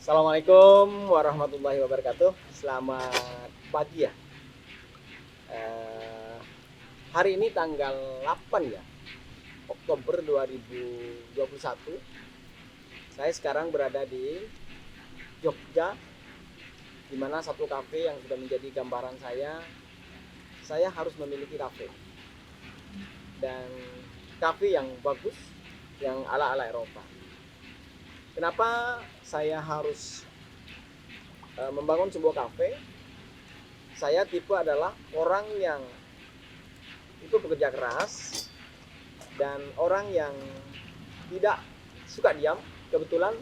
Assalamualaikum warahmatullahi wabarakatuh. Selamat pagi ya. Eh, Hari ini tanggal 8 ya, Oktober 2021. Saya sekarang berada di Jogja, di mana satu kafe yang sudah menjadi gambaran saya. Saya harus memiliki kafe dan kafe yang bagus, yang ala-ala Eropa. Kenapa saya harus membangun sebuah kafe? Saya tipe adalah orang yang itu bekerja keras dan orang yang tidak suka diam. Kebetulan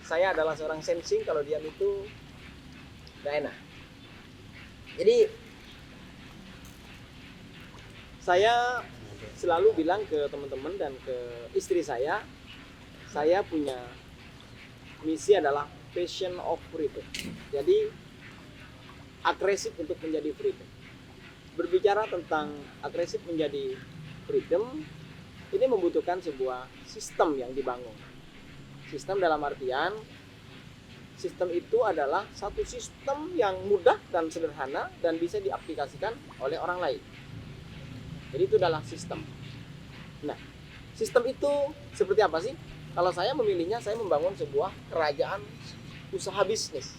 saya adalah seorang sensing, kalau diam itu gak enak. Jadi saya selalu bilang ke teman-teman dan ke istri saya punya misi adalah passion of freedom. Jadi agresif untuk menjadi freedom. Berbicara tentang agresif menjadi freedom, ini membutuhkan sebuah sistem yang dibangun. Sistem dalam artian, sistem itu adalah satu sistem yang mudah dan sederhana dan bisa diaplikasikan oleh orang lain. Jadi itu adalah sistem. Nah, sistem itu seperti apa sih? Kalau saya memilihnya, saya membangun sebuah kerajaan usaha bisnis.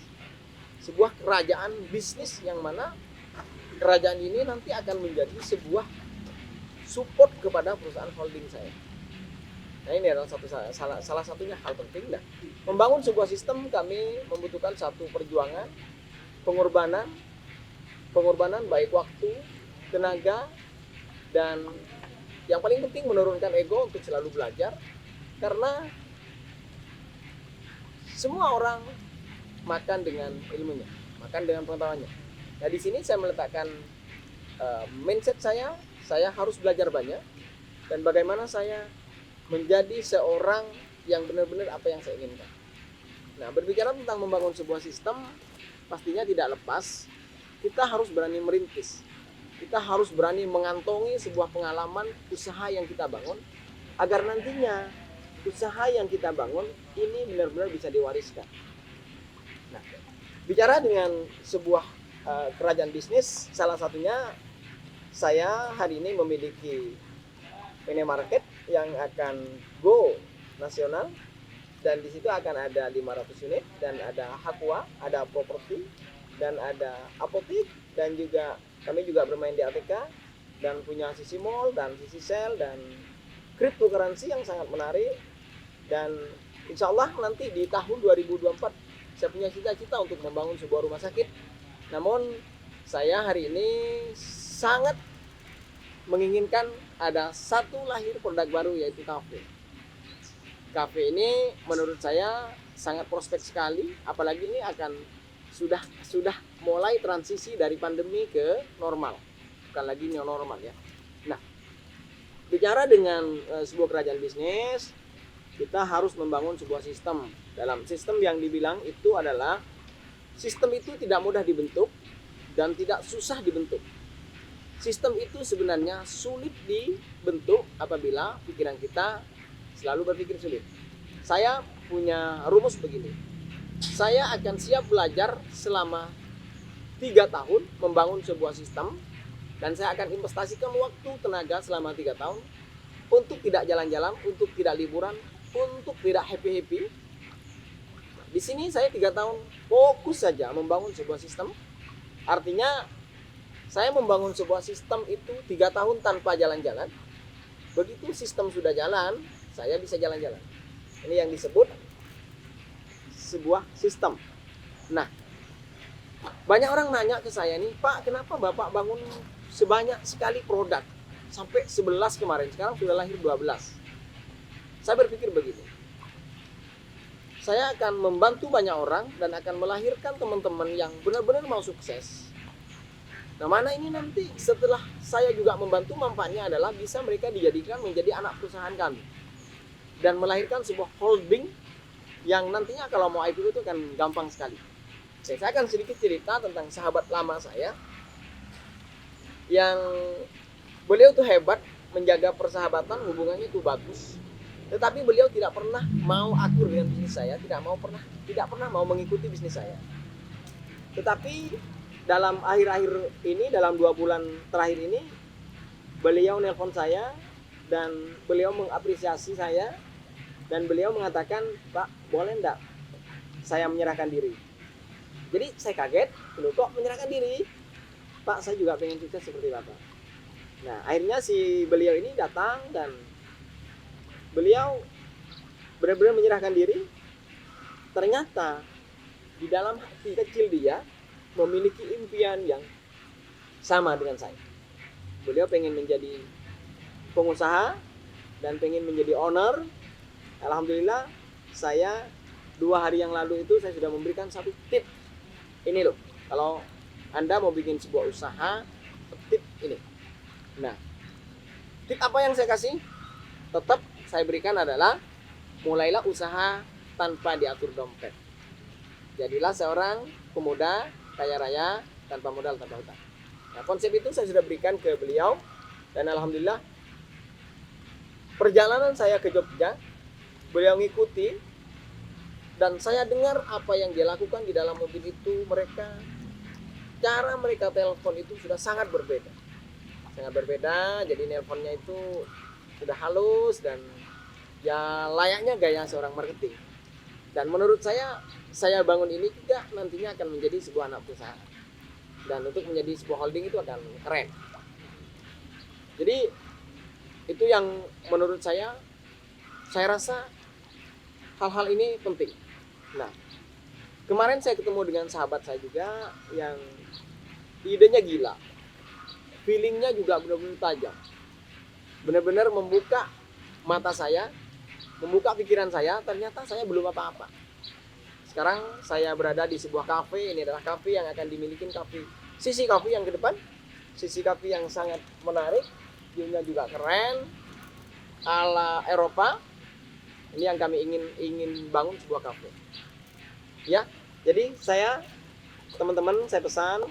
Sebuah kerajaan bisnis yang mana kerajaan ini nanti akan menjadi sebuah support kepada perusahaan holding saya. Nah, ini adalah salah satunya hal penting. Nah, membangun sebuah sistem kami membutuhkan satu perjuangan, pengorbanan baik waktu, tenaga, dan yang paling penting menurunkan ego untuk selalu belajar. Karena semua orang makan dengan ilmunya, makan dengan pengetahuannya. Nah, di sini saya meletakkan mindset saya harus belajar banyak dan bagaimana saya menjadi seorang yang benar-benar apa yang saya inginkan. Nah, berbicara tentang membangun sebuah sistem, pastinya tidak lepas kita harus berani merintis. Kita harus berani mengantongi sebuah pengalaman usaha yang kita bangun agar nantinya usaha yang kita bangun ini benar-benar bisa diwariskan. Nah, bicara dengan sebuah kerajaan bisnis, salah satunya saya hari ini memiliki minimarket yang akan go nasional, dan di situ akan ada 500 unit dan ada Hakwa, ada properti, dan ada apotik, dan juga kami juga bermain di ATK dan punya sisi mall dan sisi sel dan cryptocurrency yang sangat menarik. Dan insya Allah nanti di tahun 2024 saya punya cita-cita untuk membangun sebuah rumah sakit. Namun saya hari ini sangat menginginkan ada satu lahir produk baru, yaitu kafe. Kafe ini menurut saya sangat prospek sekali, apalagi ini akan sudah mulai transisi dari pandemi ke normal, bukan lagi new normal ya. Nah, bicara dengan sebuah kerajaan bisnis, kita harus membangun sebuah sistem. Dalam sistem yang dibilang itu adalah sistem itu tidak mudah dibentuk dan tidak susah dibentuk. Sistem itu sebenarnya sulit dibentuk apabila pikiran kita selalu berpikir sulit. Saya punya rumus begini. Saya akan siap belajar selama 3 tahun membangun sebuah sistem, dan saya akan investasikan waktu tenaga selama 3 tahun untuk tidak jalan-jalan, untuk tidak liburan, untuk tidak happy-happy. Di sini saya 3 tahun fokus saja membangun sebuah sistem. Artinya saya membangun sebuah sistem itu 3 tahun tanpa jalan-jalan. Begitu sistem sudah jalan, saya bisa jalan-jalan. Ini yang disebut sebuah sistem. Nah, banyak orang nanya ke saya nih, Pak, kenapa Bapak bangun sebanyak sekali produk? Sampai 11 kemarin, sekarang sudah lahir 12. Saya berpikir begini, saya akan membantu banyak orang dan akan melahirkan teman-teman yang benar-benar mau sukses. Nah, mana ini nanti setelah saya juga membantu, manfaatnya adalah bisa mereka dijadikan menjadi anak perusahaan kami dan melahirkan sebuah holding yang nantinya kalau mau IPO itu akan gampang sekali. Saya akan sedikit cerita tentang sahabat lama saya yang beliau tuh hebat menjaga persahabatan, hubungannya itu bagus. Tetapi beliau tidak pernah mau akur dengan bisnis saya, tidak pernah mau mengikuti bisnis saya. Tetapi dalam akhir-akhir ini, dalam 2 bulan terakhir ini, beliau nelpon saya dan beliau mengapresiasi saya dan beliau mengatakan, "Pak, boleh enggak saya menyerahkan diri?" Jadi saya kaget, "Loh, kok menyerahkan diri? Pak, saya juga pengen sukses seperti Bapak." Nah, akhirnya si beliau ini datang dan beliau benar-benar menyerahkan diri. Ternyata di dalam hati kecil dia memiliki impian yang sama dengan saya. Beliau pengen menjadi pengusaha dan pengen menjadi owner. Alhamdulillah, saya 2 hari yang lalu itu saya sudah memberikan satu tip. Ini loh, kalau Anda mau bikin sebuah usaha, tip ini. Nah, tip apa yang saya kasih? Tetap saya berikan adalah mulailah usaha tanpa diatur dompet. Jadilah seorang pemuda kaya raya tanpa modal, tanpa hutang. Nah, konsep itu saya sudah berikan ke beliau dan alhamdulillah perjalanan saya ke Jogja, beliau ngikuti dan saya dengar apa yang dia lakukan di dalam mobil itu. Cara mereka telepon itu sudah sangat berbeda. Jadi nelponnya itu sudah halus dan ya layaknya gaya seorang marketing. Dan menurut saya bangun ini juga nantinya akan menjadi sebuah anak perusahaan. Dan untuk menjadi sebuah holding itu akan keren. Jadi itu yang menurut saya rasa hal-hal ini penting. Nah, kemarin saya ketemu dengan sahabat saya juga yang idenya gila. Feelingnya juga benar-benar tajam. Benar-benar membuka mata saya, membuka pikiran saya, ternyata saya belum apa-apa. Sekarang saya berada di sebuah kafe. Ini adalah kafe yang akan dimiliki sisi kafe yang ke depan, sisi kafe yang sangat menarik, view-nya juga keren, ala Eropa. Ini yang kami ingin bangun sebuah kafe. Ya, jadi teman-teman saya pesan,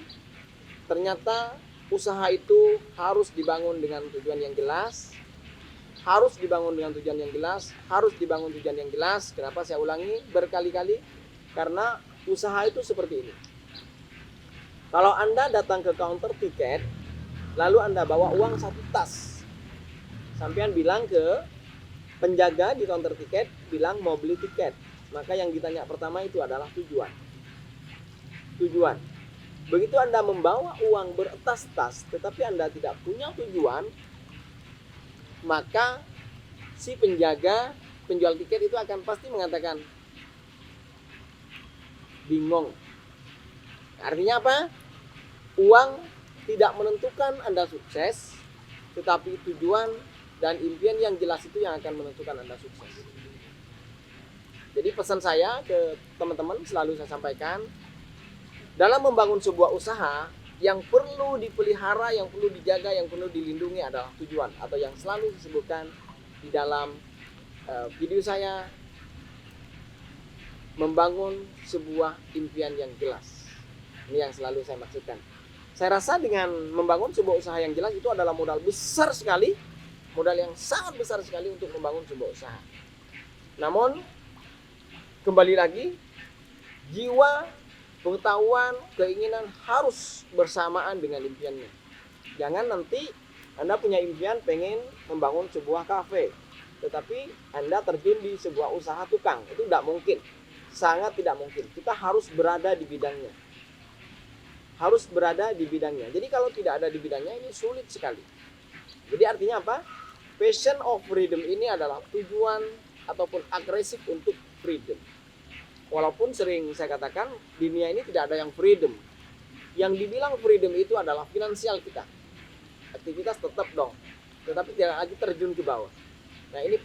ternyata usaha itu harus dibangun dengan tujuan yang jelas. Kenapa saya ulangi berkali-kali? Karena usaha itu seperti ini. Kalau Anda datang ke counter tiket, lalu Anda bawa uang 1 tas. Sampean bilang ke penjaga di counter tiket, bilang mau beli tiket. Maka yang ditanya pertama itu adalah tujuan. Begitu Anda membawa uang bertas-tas, tetapi Anda tidak punya tujuan, maka si penjual tiket itu akan pasti mengatakan bingung. Artinya apa? Uang tidak menentukan Anda sukses, tetapi tujuan dan impian yang jelas itu yang akan menentukan Anda sukses. Jadi pesan saya ke teman-teman selalu saya sampaikan, dalam membangun sebuah usaha, yang perlu dipelihara, yang perlu dijaga, yang perlu dilindungi adalah tujuan, atau yang selalu disebutkan di dalam video saya, membangun sebuah impian yang jelas. Ini yang selalu saya maksudkan. Saya rasa dengan membangun sebuah usaha yang jelas itu adalah modal besar sekali, modal yang sangat besar sekali untuk membangun sebuah usaha. Namun kembali lagi, jiwa, pengetahuan, keinginan harus bersamaan dengan impiannya. Jangan nanti Anda punya impian pengen membangun sebuah kafe, tetapi Anda terjun di sebuah usaha tukang. Itu tidak mungkin, sangat tidak mungkin. Kita harus berada di bidangnya. Jadi kalau tidak ada di bidangnya, ini sulit sekali. Jadi artinya apa? Passion of freedom ini adalah tujuan ataupun agresif untuk freedom. Walaupun sering saya katakan, dunia ini tidak ada yang freedom. Yang dibilang freedom itu adalah finansial kita. Aktivitas tetap dong, tetapi tidak lagi terjun ke bawah. Nah, ini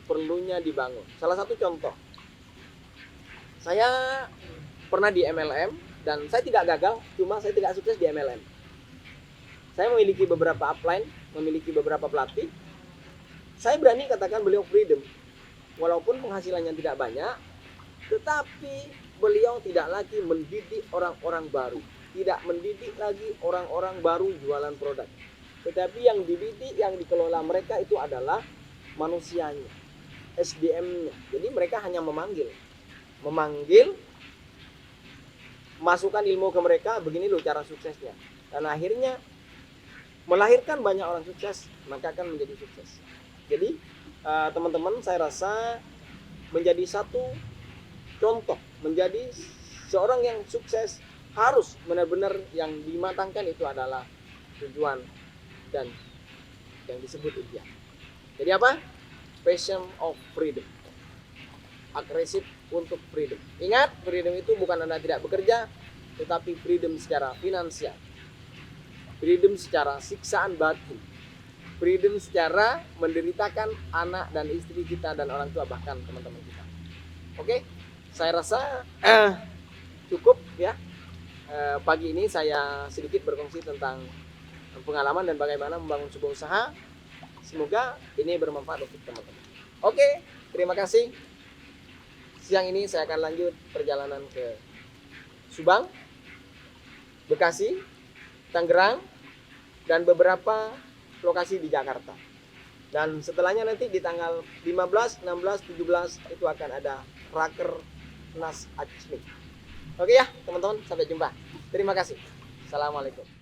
perlunya dibangun. Salah satu contoh, saya pernah di MLM dan saya tidak gagal, cuma saya tidak sukses di MLM. Saya memiliki beberapa upline, memiliki beberapa pelatih. Saya berani katakan beliau freedom. Walaupun penghasilannya tidak banyak, tetapi beliau tidak lagi mendidik orang-orang baru. Tidak mendidik lagi orang-orang baru jualan produk. Tetapi yang dididik, yang dikelola mereka itu adalah manusianya. SDM-nya. Jadi mereka hanya memanggil, masukkan ilmu ke mereka, begini loh cara suksesnya. Dan akhirnya melahirkan banyak orang sukses, maka akan menjadi sukses. Jadi teman-teman, saya rasa menjadi satu contoh, menjadi seorang yang sukses harus benar-benar yang dimatangkan itu adalah tujuan dan yang disebut impian. Jadi apa? Passion of freedom. Agresif untuk freedom. Ingat, freedom itu bukan Anda tidak bekerja, tetapi freedom secara finansial. Freedom secara siksaan batin. Freedom secara menderitakan anak dan istri kita dan orang tua, bahkan teman-teman kita. Oke, saya rasa cukup ya. Pagi ini saya sedikit berkongsi tentang pengalaman dan bagaimana membangun sebuah usaha. Semoga ini bermanfaat untuk teman-teman. Oke, terima kasih. Siang ini saya akan lanjut perjalanan ke Subang, Bekasi, Tangerang, dan beberapa lokasi di Jakarta. Dan setelahnya nanti di tanggal 15, 16, 17 itu akan ada Rakernas Acmi. Oke ya teman-teman, sampai jumpa. Terima kasih. Assalamualaikum.